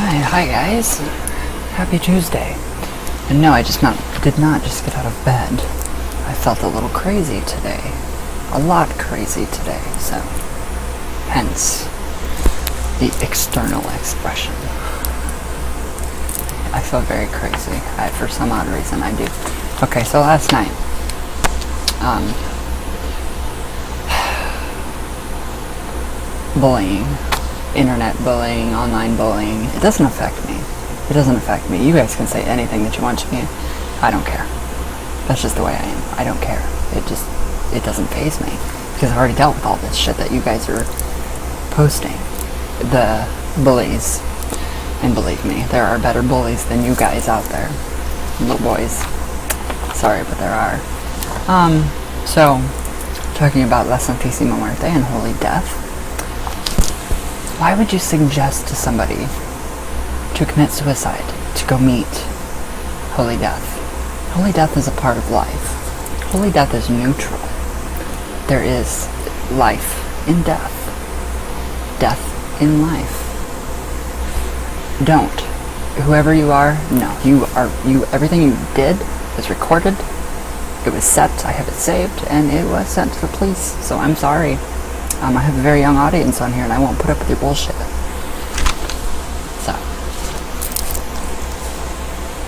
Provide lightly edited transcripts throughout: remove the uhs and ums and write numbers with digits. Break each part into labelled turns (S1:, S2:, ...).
S1: Alright, hi guys. Happy Tuesday. And no, I did not just get out of bed. I felt a little crazy today. A lot crazy today, so hence the external expression. I feel very crazy. For some odd reason I do. Okay, so last night, bullying, internet bullying, online bullying, it doesn't affect me. It doesn't affect me. You guys can say anything that you want to me. I don't care. That's just the way I am. I don't care. It doesn't faze me. Because I've already dealt with all this shit that you guys are posting. The bullies. And believe me, there are better bullies than you guys out there. Little boys. Sorry, but there are. So, talking about La Santisima Muerte and Holy Death. Why would you suggest to somebody to commit suicide, to go meet Holy Death? Holy Death is a part of life. Holy Death is neutral. There is life in death. Death in life. Don't. Whoever you are, no. Everything you did is recorded. It was set. I have it saved, and it was sent to the police. So I'm sorry. I have a very young audience on here, and I won't put up with your bullshit. So,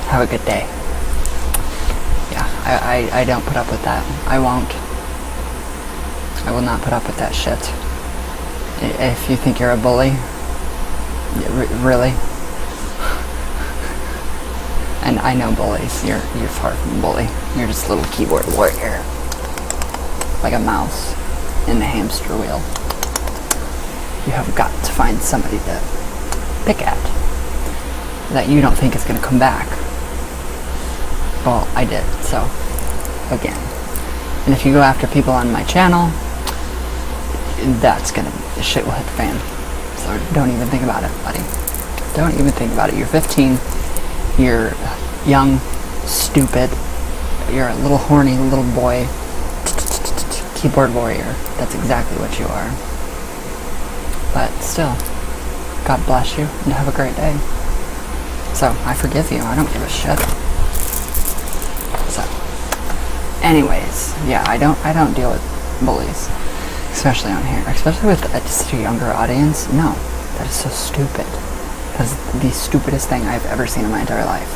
S1: have a good day. Yeah, I don't put up with that. I won't. I will not put up with that shit. If you think you're a bully, really? And I know bullies. You're far from a bully. You're just a little keyboard warrior, like a mouse in the hamster wheel. You have got to find somebody to pick at that you don't think is going to come back. Well, I did, so again. And if you go after people on my channel, the shit will hit the fan. So don't even think about it, buddy. Don't even think about it. You're 15, you're young, stupid, you're a little horny little boy, keyboard warrior. That's exactly what you are. But still, God bless you and have a great day. So, I forgive you. I don't give a shit. So, anyways, yeah, I don't deal with bullies, especially on here, especially with just a younger audience. No, that is so stupid. That is the stupidest thing I've ever seen in my entire life.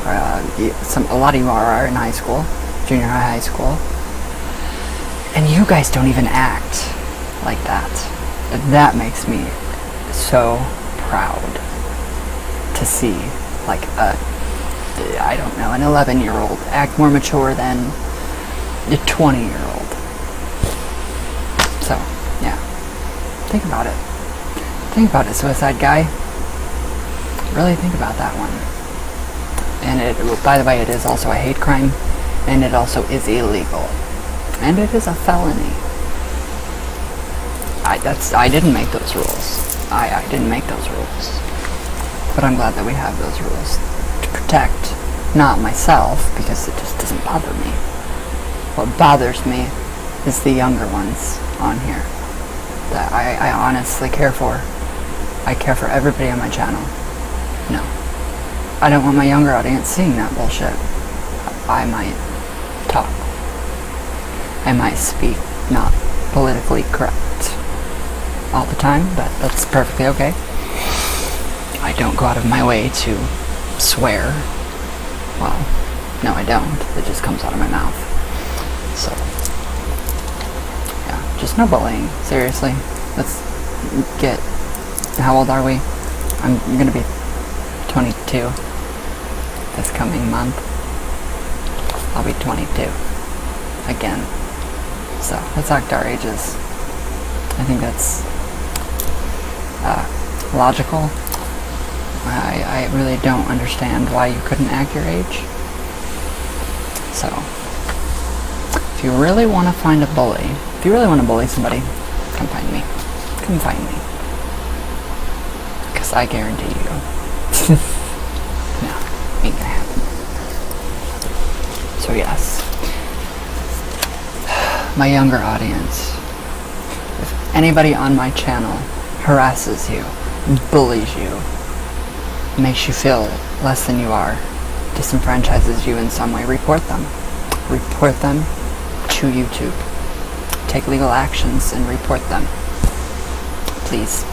S1: A lot of you are in high school, junior high school. And you guys don't even act like that. That makes me so proud to see, like, I don't know, an 11-year-old act more mature than a 20-year-old. So, yeah. Think about it. Think about it, suicide guy. Really think about that one. And by the way, it is also a hate crime, and it also is illegal. And it is a felony. I didn't make those rules. I didn't make those rules. But I'm glad that we have those rules to protect, not myself, because it just doesn't bother me. What bothers me is the younger ones on here that I honestly care for. I care for everybody on my channel. No. I don't want my younger audience seeing that bullshit. I might talk. I might speak not politically correct all the time, but that's perfectly okay. I don't go out of my way to swear. Well, no, I don't. It just comes out of my mouth. So, yeah, just no bullying. Seriously. Let's get... How old are we? I'm gonna be 22 this coming month. I'll be 22 again. So let's act our ages. I think that's logical. I really don't understand why you couldn't act your age. So, if you really want to find a bully, if you really want to bully somebody, come find me. Come find me. Because I guarantee you. No, ain't gonna happen. So yes. My younger audience, if anybody on my channel harasses you, bullies you, makes you feel less than you are, disenfranchises you in some way, report them. Report them to YouTube. Take legal actions and report them. Please.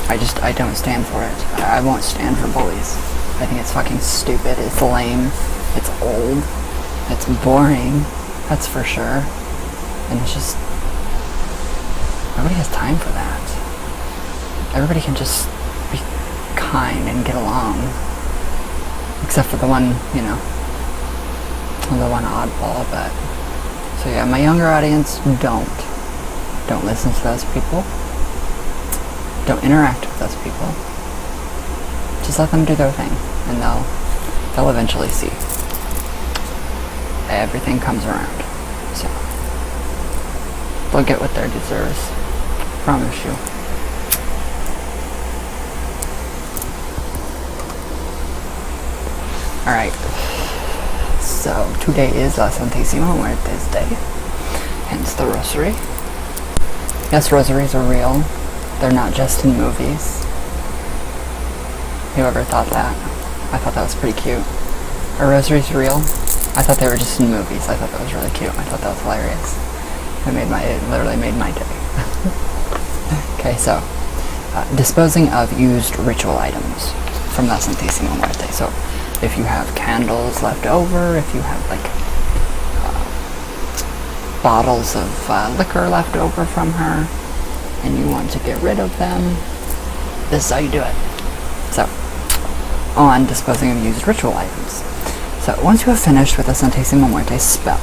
S1: I don't stand for it. I won't stand for bullies. I think it's fucking stupid. It's lame. It's old. It's boring. That's for sure. And it's just... nobody has time for that. Everybody can just be kind and get along. Except for the one, you know, the one oddball, but... so yeah, my younger audience, don't listen to those people. Don't interact with those people. Just let them do their thing, and they'll eventually see. Everything comes around. So they'll get what they deserve. Promise you. Alright. So today is Santisima Muerte's day. Hence the rosary. Yes, rosaries are real. They're not just in movies. Whoever thought that? I thought that was pretty cute. Are rosaries real? I thought they were just in movies. I thought that was really cute. I thought that was hilarious. It literally made my day. Okay, so disposing of used ritual items from La Santisima Muerte. So if you have candles left over, if you have like bottles of liquor left over from her, and you want to get rid of them, this is how you do it. So, on disposing of used ritual items. So, once you have finished with the Santisima Muerte spell,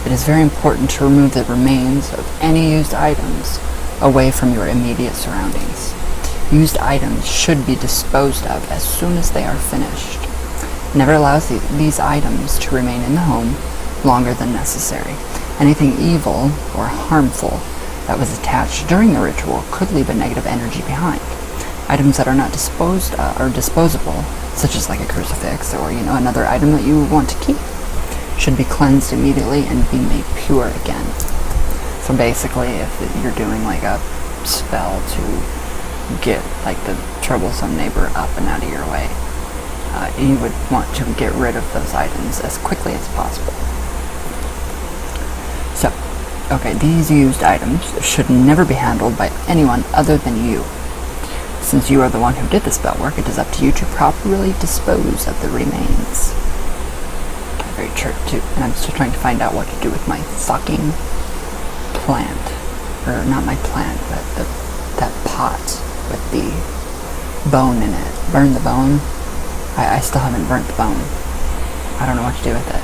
S1: it is very important to remove the remains of any used items away from your immediate surroundings. Used items should be disposed of as soon as they are finished. Never allow these items to remain in the home longer than necessary. Anything evil or harmful that was attached during the ritual could leave a negative energy behind. Items that are not disposed of or disposable, such as like a crucifix or another item that you want to keep, should be cleansed immediately and be made pure again. So basically, if you're doing like a spell to get like the troublesome neighbor up and out of your way, you would want to get rid of those items as quickly as possible. So, okay, these used items should never be handled by anyone other than you. Since you are the one who did the spell work, it is up to you to properly dispose of the remains. Very true, too. And I'm still trying to find out what to do with my fucking plant. Or not my plant, but that pot with the bone in it. Burn the bone. I still haven't burnt the bone. I don't know what to do with it.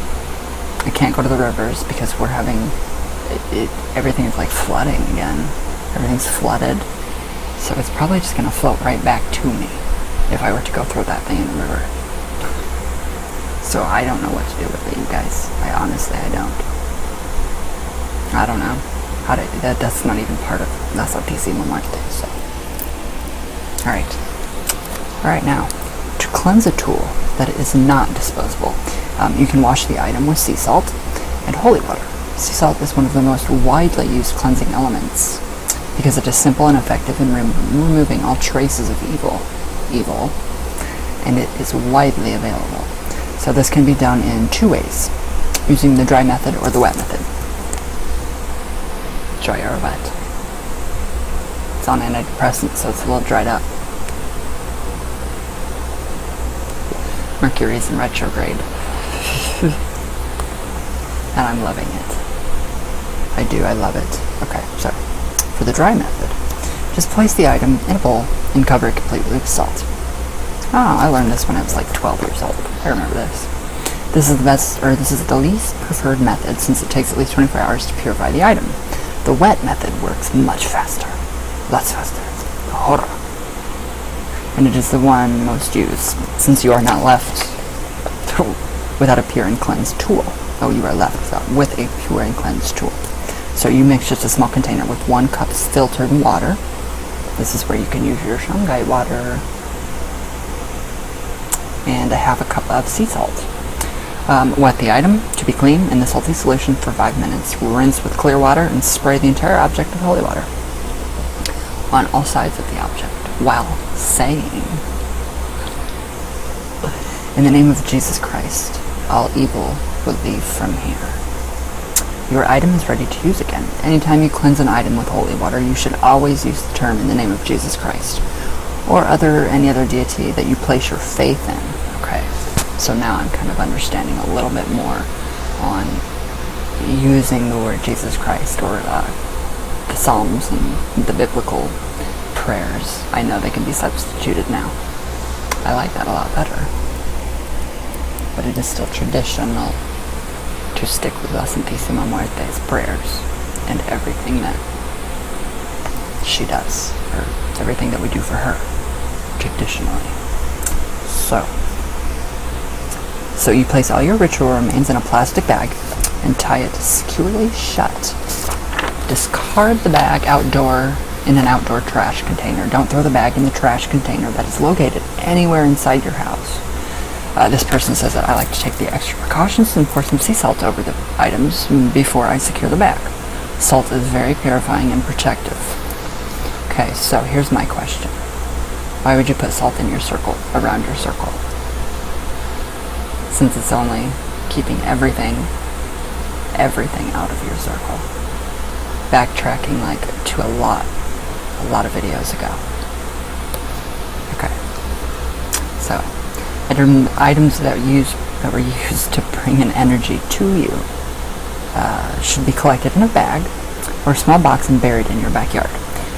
S1: I can't go to the rivers because we're having... everything is like flooding again. Everything's flooded. So it's probably just going to float right back to me if I were to go throw that thing in the river. So I don't know what to do with it, you guys. I don't know. That's not even part of La Santisima Muerte, so. Alright, now, to cleanse a tool that is not disposable, you can wash the item with sea salt and holy water. Sea salt is one of the most widely used cleansing elements because it is simple and effective in removing all traces of evil, and it is widely available. So this can be done in two ways, using the dry method or the wet method. Dry or wet. It's on antidepressant, so it's a little dried up. Mercury's in retrograde. And I'm loving it. I love it. Okay, so for the dry method, just place the item in a bowl and cover it completely with salt. I learned this when I was like 12 years old. I remember this. This is the least preferred method since it takes at least 24 hours to purify the item. The wet method works much faster. Lots faster. Horror. And it is the one most used since you are not left without a pure and cleansed tool. You are left with a pure and cleansed tool. So you mix just a small container with 1 cup filtered water. This is where you can use your Shanghai water. And a half a cup of sea salt. Wet the item to be clean in the salty solution for 5 minutes. Rinse with clear water and spray the entire object with holy water on all sides of the object. while saying, "In the name of Jesus Christ, all evil will leave from here." Your item is ready to use again. Anytime you cleanse an item with holy water, you should always use the term "in the name of Jesus Christ," or any other deity that you place your faith in. Okay, so now I'm kind of understanding a little bit more on using the word Jesus Christ, or the Psalms and the biblical prayers. I know they can be substituted now. I like that a lot better. But it is still traditional to stick with La Santisima Muerte's prayers and everything that she does, or everything that we do for her, traditionally. So you place all your ritual remains in a plastic bag and tie it securely shut. Discard the bag in an outdoor trash container. Don't throw the bag in the trash container that is located anywhere inside your house. This person says that I like to take the extra precautions and pour some sea salt over the items before I secure the bag. Salt is very purifying and protective. Okay, so here's my question. Why would you put salt in your circle, around your circle? Since it's only keeping everything out of your circle. Backtracking to a lot of videos ago. Okay, so items that were used to bring an energy to you should be collected in a bag or a small box and buried in your backyard.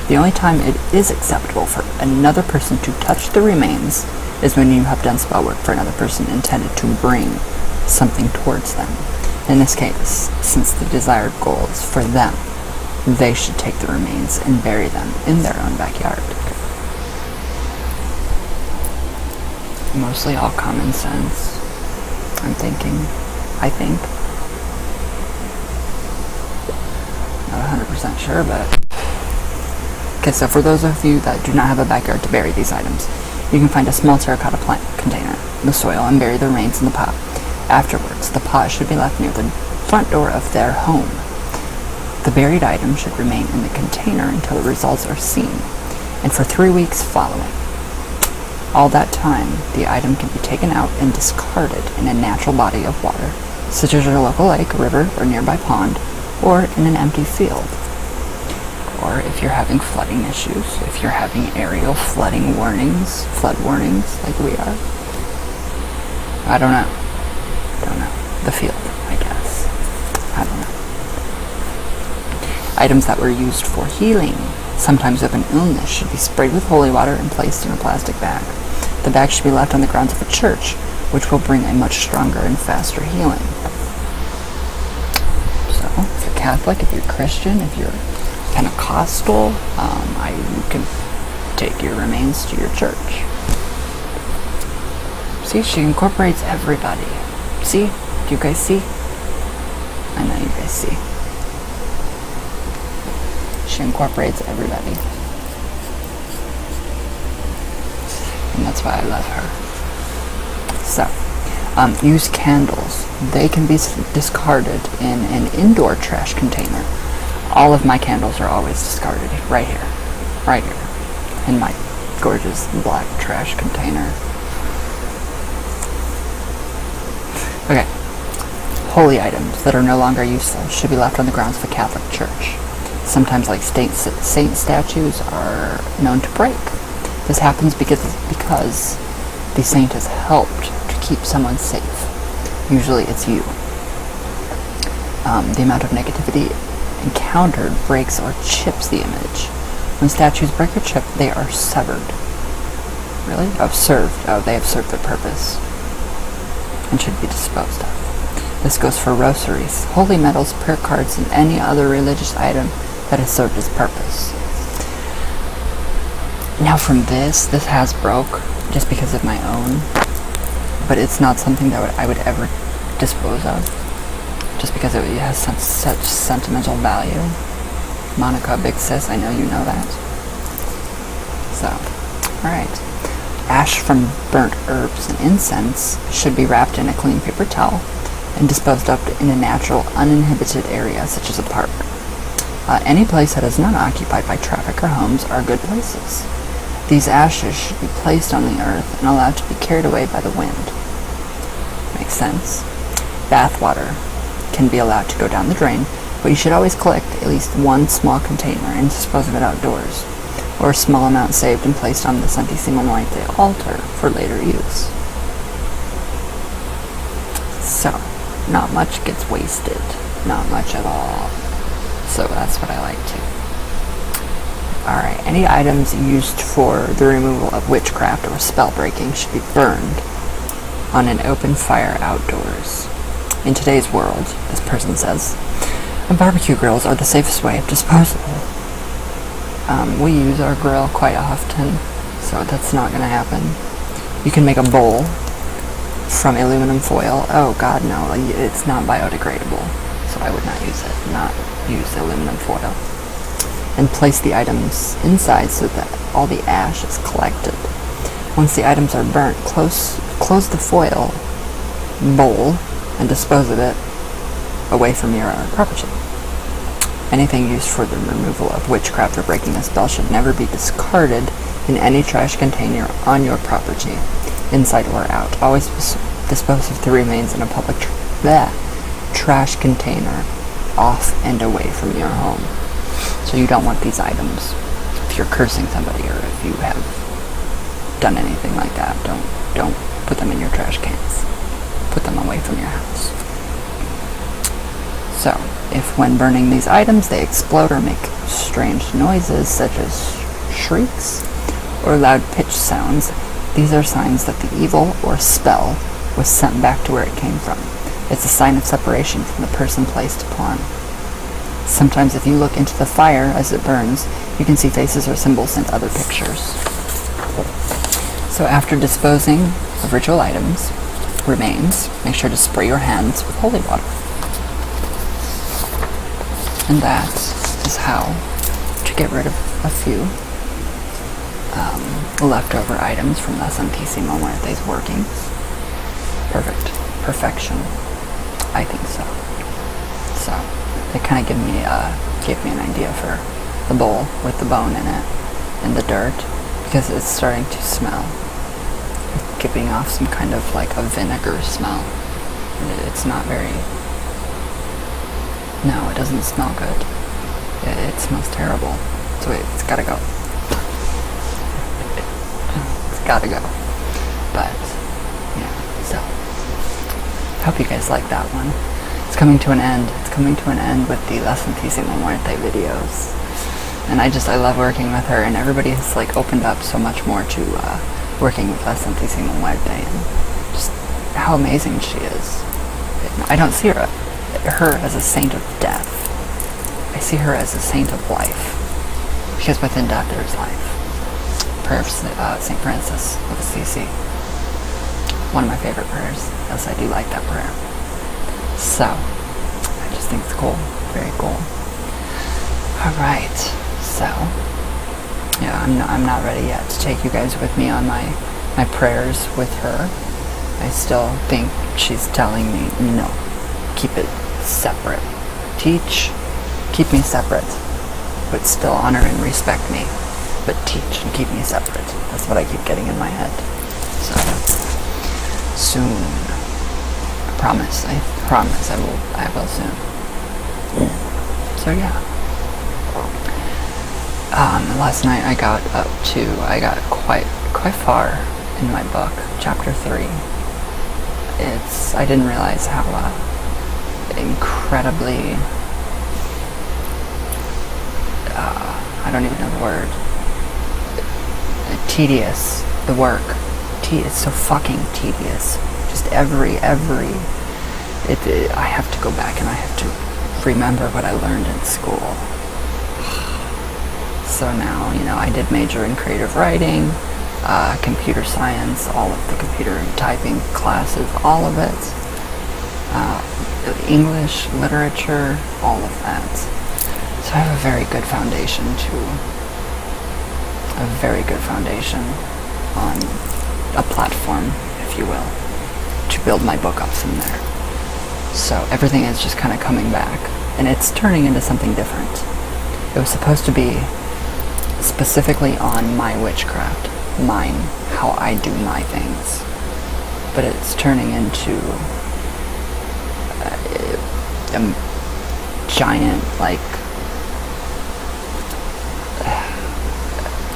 S1: The only time it is acceptable for another person to touch the remains is when you have done spell work for another person intended to bring something towards them. In this case, since the desired goal is for them, they should take the remains and bury them in their own backyard. Mostly all common sense, I think. Not 100% sure, but... Okay, so for those of you that do not have a backyard to bury these items, you can find a small terracotta plant container, the soil, and bury the remains in the pot. Afterwards, the pot should be left near the front door of their home. The buried item should remain in the container until the results are seen, and for 3 weeks following. All that time, the item can be taken out and discarded in a natural body of water, such as your local lake, river, or nearby pond, or in an empty field. Or if you're having flooding issues, if you're having aerial flood warnings like we are. I don't know. The field, I guess. I don't know. Items that were used for healing, sometimes of an illness, should be sprayed with holy water and placed in a plastic bag. The bag should be left on the grounds of a church, which will bring a much stronger and faster healing. So, if you're Catholic, if you're Christian, if you're Pentecostal, you can take your remains to your church. See, she incorporates everybody. See? Do you guys see? I know you guys see. She incorporates everybody. And that's why I love her. So, use candles. They can be discarded in an indoor trash container. All of my candles are always discarded right here, in my gorgeous black trash container. Okay, holy items that are no longer useful should be left on the grounds of a Catholic church. Sometimes, like saint statues are known to break. This happens because the saint has helped to keep someone safe. Usually it's you. The amount of negativity encountered breaks or chips the image. When statues break or chip, they are severed. Really? They have served their purpose and should be disposed of. This goes for rosaries, holy medals, prayer cards, and any other religious item that has served its purpose. Now from this has broke just because of my own, but it's not something that I would ever dispose of, just because it has such sentimental value. Monica, big sis, I know you know that. So, alright. Ash from burnt herbs and incense should be wrapped in a clean paper towel and disposed of in a natural, uninhibited area such as a park. Any place that is not occupied by traffic or homes are good places. These ashes should be placed on the earth and allowed to be carried away by the wind. Makes sense. Bath water can be allowed to go down the drain, but you should always collect at least one small container and dispose of it outdoors, or a small amount saved and placed on the Santisima Muerte altar for later use. So, not much gets wasted. Not much at all. So that's what I like to. Alright, any items used for the removal of witchcraft or spell breaking should be burned on an open fire outdoors. In today's world, this person says, barbecue grills are the safest way of disposal. We use our grill quite often, so that's not going to happen. You can make a bowl from aluminum foil. Oh god, no, it's not biodegradable, so I would not use it. Not use aluminum foil. And place the items inside so that all the ash is collected. Once the items are burnt, close the foil bowl and dispose of it away from your property. Anything used for the removal of witchcraft or breaking a spell should never be discarded in any trash container on your property, inside or out. Always dispose of the remains in a public trash container off and away from your home. So you don't want these items. If you're cursing somebody or if you have done anything like that, don't put them in your trash cans. Put them away from your house. So, if when burning these items they explode or make strange noises such as shrieks or loud pitch sounds, these are signs that the evil or spell was sent back to where it came from. It's a sign of separation from the person placed upon. Sometimes if you look into the fire as it burns, you can see faces or symbols and other pictures. So after disposing of ritual items, remains, make sure to spray your hands with holy water. And that is how to get rid of a few leftover items from the Santisima Muerte's workings. Perfection. I think so. So, it kind of gave me an idea for the bowl with the bone in it and the dirt, because it's starting to smell. It's giving off some kind of like a vinegar smell. It's not very... No, it doesn't smell good. It smells terrible. So it's gotta go. It's gotta go. But, yeah, so. Hope you guys like that one. It's coming to an end. It's coming to an end with the La Santisima Muerte videos. And I love working with her, and everybody has like opened up so much more to working with La Santisima Muerte, and just how amazing she is. I don't see her as a saint of death. I see her as a saint of life, because within death there is life. Prayer of St. Francis of Assisi. One of my favorite prayers. Yes, I do like that prayer. So, I just think it's cool. Very cool. Alright, so, yeah, I'm not ready yet to take you guys with me on my prayers with her. I still think she's telling me, no, keep it separate. Teach, keep me separate, but still honor and respect me. But teach and keep me separate. That's what I keep getting in my head. So, soon. I promise I will soon. So yeah. Last night I got quite far in my book, chapter 3. I didn't realize how incredibly, I don't even know the word, tedious the work. It's so fucking tedious. Just every I have to go back and I have to remember what I learned in school. So now, I did major in creative writing, computer science, all of the computer and typing classes, all of it. English, literature, all of that. So I have a very good foundation on a platform, if you will, to build my book up from there. So everything is just kind of coming back, and it's turning into something different. It was supposed to be specifically on my witchcraft, mine, how I do my things. But it's turning into a giant, like,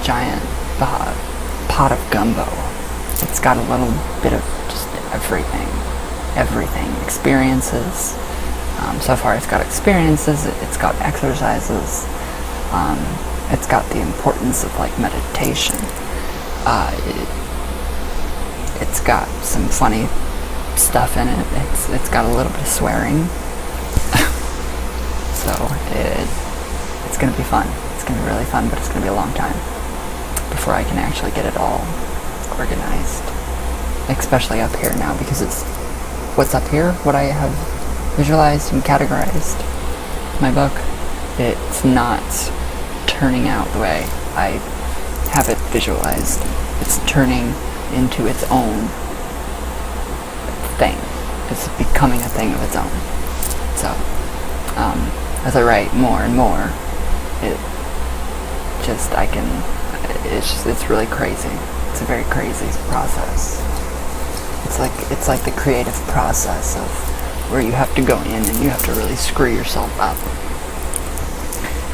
S1: giant pot of gumbo. It's got a little bit of just everything. Experiences. So far it's got experiences, it's got exercises, it's got the importance of like meditation. It's got some funny stuff in it. It's got a little bit of swearing. So it's gonna be fun. It's gonna be really fun, but it's gonna be a long time before I can actually get it all organized. Especially up here now, because it's what's up here, what I have visualized and categorized in my book, it's not turning out the way I have it visualized. It's turning into its own thing. It's becoming a thing of its own. So, as I write more and more, it's really crazy. It's a very crazy process. It's like the creative process of where you have to go in and you have to really screw yourself up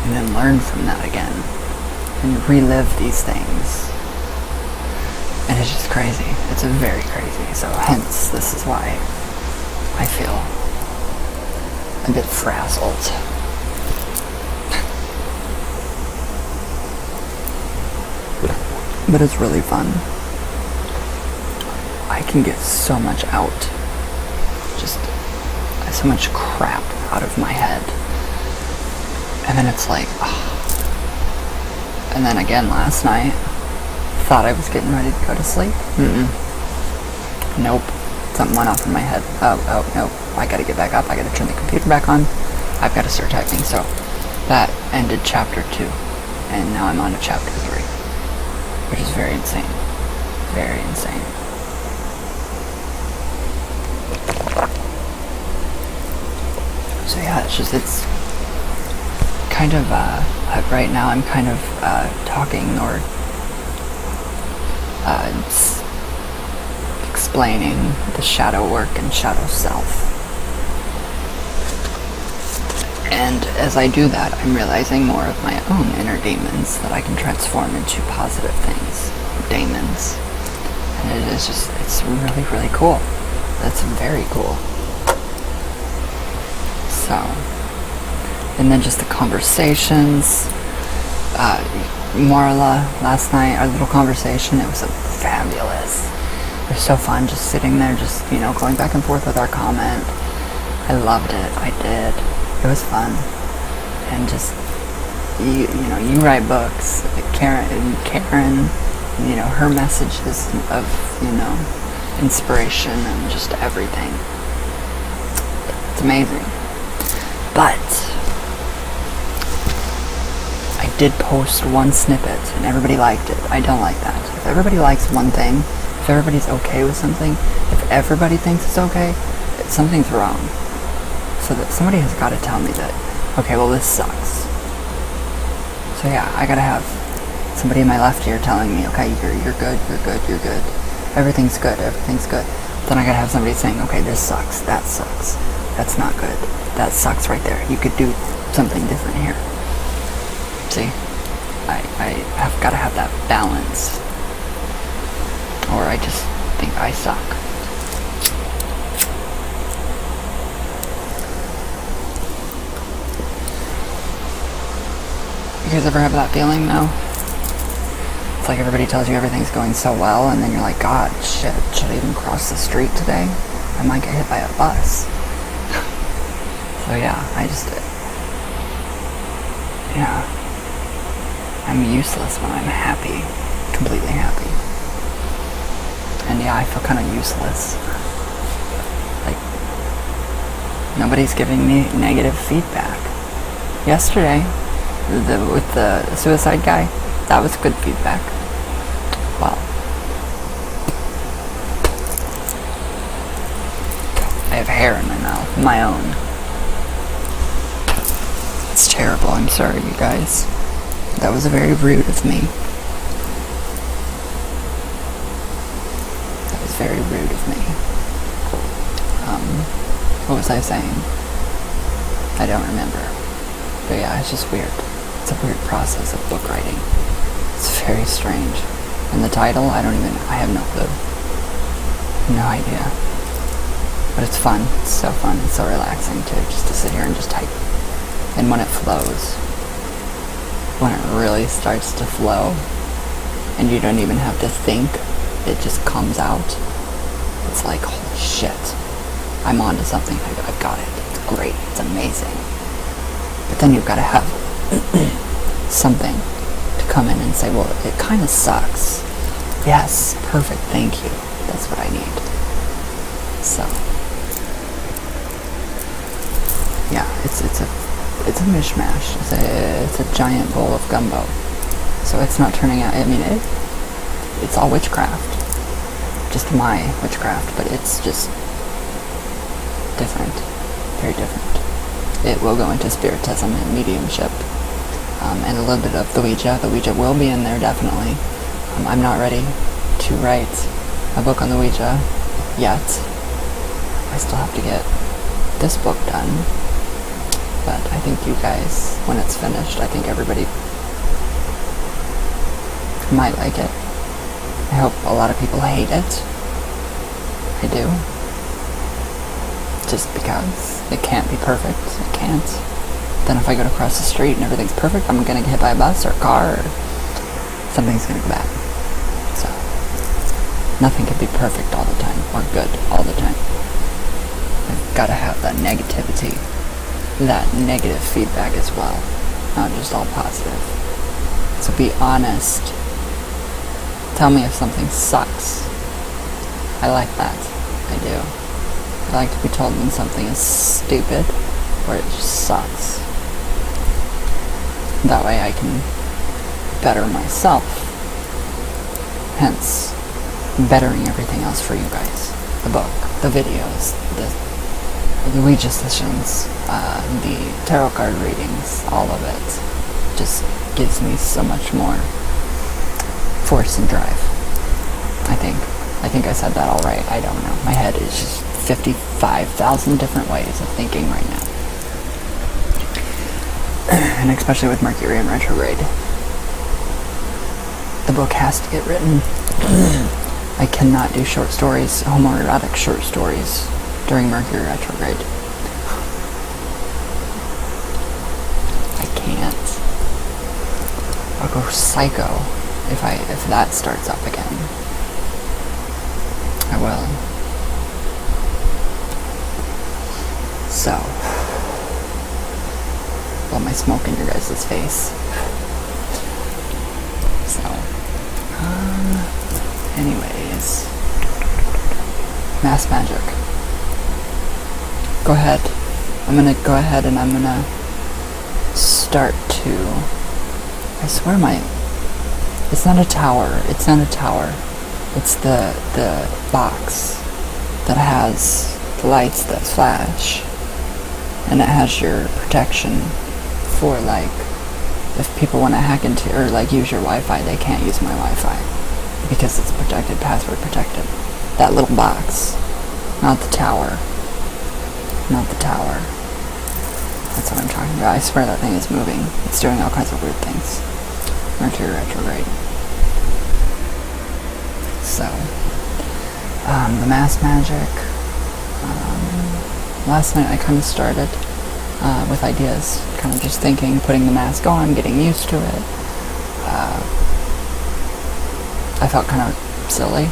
S1: and then learn from that again and relive these things. And it's just crazy. It's very crazy. So hence, this is why I feel a bit frazzled. But it's really fun. I can get so much out. Just so much crap out of my head. And then it's like, and then again last night, thought I was getting ready to go to sleep. Nope. Something went off in my head. Oh, nope. I gotta get back up. I gotta turn the computer back on. I've gotta start typing. So that ended chapter 2. And now I'm on to chapter 3. Which is very insane. Very insane. So yeah, it's kind of, right now I'm kind of talking or explaining the shadow work and shadow self. And as I do that, I'm realizing more of my own inner demons that I can transform into positive things, daemons. And it's really, really cool. That's very cool. So, and then just the conversations. Marla, last night, our little conversation, it was fabulous. It was so fun just sitting there, just, going back and forth with our comment. I loved it. I did. It was fun. And just, you write books. Karen, her messages of, inspiration and just everything. It's amazing. But I did post one snippet and everybody liked it. I don't like that. If everybody likes one thing, if everybody's okay with something, if everybody thinks it's okay, something's wrong. So that somebody has got to tell me that, okay, well, this sucks. So yeah, I gotta have somebody in my left ear telling me, okay, you're good, you're good. Everything's good. Then I gotta have somebody saying, okay, this sucks, that sucks. That's not good. That sucks right there. You could do something different here. See? I have got to have that balance. Or I just think I suck. You guys ever have that feeling though? It's like everybody tells you everything's going so well, and then you're like, God, shit, should I even cross the street today? I might get hit by a bus. So yeah, I'm useless when I'm happy, completely happy. And yeah, I feel kind of useless. Like, nobody's giving me negative feedback. Yesterday, with the suicide guy, that was good feedback. Well, I have hair in my mouth, my own. It's terrible, I'm sorry, you guys. That was very rude of me. That was very rude of me. What was I saying? I don't remember. But yeah, it's just weird. It's a weird process of book writing. It's very strange. And the title, I have no clue. No idea. But it's fun. It's so fun. It's so relaxing too, just to sit here and just type. And when it flows, when it really starts to flow, and you don't even have to think, it just comes out. It's like, holy shit. I'm onto something. I've got it. It's great. It's amazing. But then you've got to have something to come in and say, well, it kind of sucks. Yes, perfect. Thank you. That's what I need. So, yeah, it's a mishmash. It's a giant bowl of gumbo. So it's not turning out. I mean, it's all witchcraft. Just my witchcraft, but it's just different. Very different. It will go into spiritism and mediumship, and a little bit of the Ouija. The Ouija will be in there, definitely. I'm not ready to write a book on the Ouija yet. I still have to get this book done. But I think you guys, when it's finished, I think everybody might like it. I hope a lot of people hate it. I do. Just because it can't be perfect. It can't. Then if I go to cross the street and everything's perfect, I'm going to get hit by a bus or a car, or something's going to go bad. So, nothing can be perfect all the time, or good all the time. I've got to have that negativity, that negative feedback as well, not just all positive. So be honest. Tell me if something sucks. I like that. I do. I like to be told when something is stupid or it just sucks. That way I can better myself. Hence, bettering everything else for you guys. The book, the videos, the Ouija sessions, the tarot card readings, all of it just gives me so much more force and drive. I think I said that all right. I don't know. My head is just 55,000 different ways of thinking right now. And especially with Mercury in retrograde. The book has to get written. I cannot do short stories, homoerotic short stories, during Mercury retrograde. I can't. I'll go psycho if that starts up again. I will. So, blow my smoke in your guys' face. So, anyways, mass magic. Go ahead. I'm gonna go ahead and I'm gonna start to. I swear it's not a tower. It's not a tower. It's the box that has the lights that flash, and it has your protection for, like, if people want to hack into or like use your Wi-Fi, they can't use my Wi-Fi because it's protected, password protected. That little box, not the tower. Not the tower. That's what I'm talking about. I swear that thing is moving. It's doing all kinds of weird things. Mercury retrograde. So, the mass magic. Last night I kind of started with ideas, kind of just thinking, putting the mask on, getting used to it. I felt kind of silly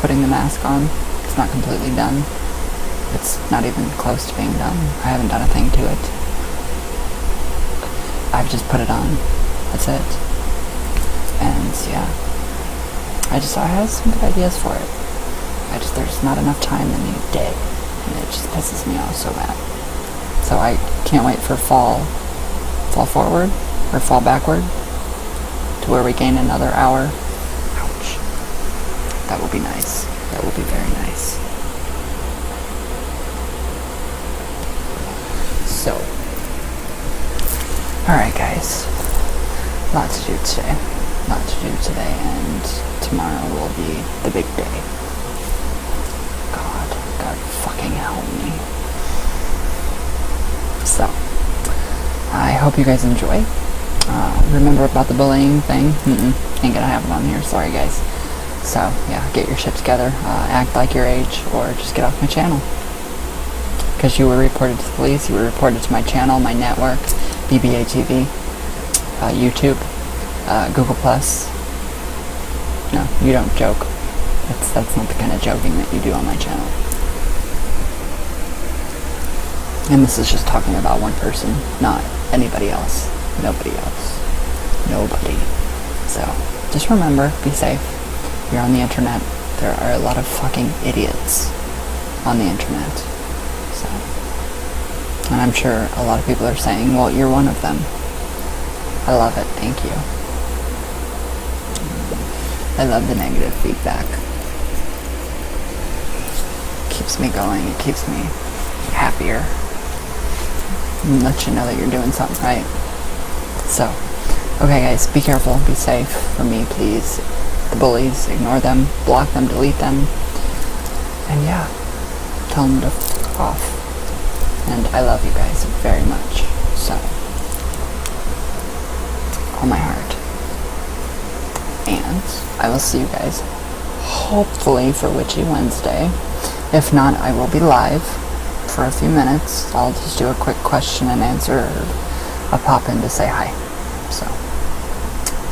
S1: putting the mask on. It's not completely done. It's not even close to being done. I haven't done a thing to it. I've just put it on. That's it. And yeah, I have some good ideas for it. There's not enough time in the day, and it just pisses me off so bad. So I can't wait for fall forward, or fall backward, to where we gain another hour. Ouch. That will be nice. That will be very nice. So, alright guys, lot to do today. Lot to do today, and tomorrow will be the big day. God fucking help me. So, I hope you guys enjoy. Remember about the bullying thing? Ain't gonna have it on here, sorry guys. So, yeah, get your shit together, act like your age, or just get off my channel. Because you were reported to the police, you were reported to my channel, my network, BBA TV, YouTube, Google+. No, you don't joke. That's not the kind of joking that you do on my channel. And this is just talking about one person, not anybody else. Nobody else. Nobody. So, just remember, be safe. You're on the internet. There are a lot of fucking idiots on the internet. So, and I'm sure a lot of people are saying, well, you're one of them. I love it. Thank you. I love the negative feedback. It keeps me going. It keeps me happier. And let you know that you're doing something right. So, okay guys, be careful, be safe. For me, please. The bullies, ignore them, block them, delete them. And yeah, tell them to fuck off. And I love you guys very much. So, all my heart. And I will see you guys hopefully for Witchy Wednesday. If not, I will be live for a few minutes. I'll just do a quick question and answer, or I'll pop in to say hi. So,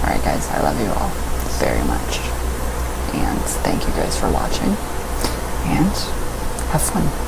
S1: alright guys, I love you all very much. And thank you guys for watching. And have fun.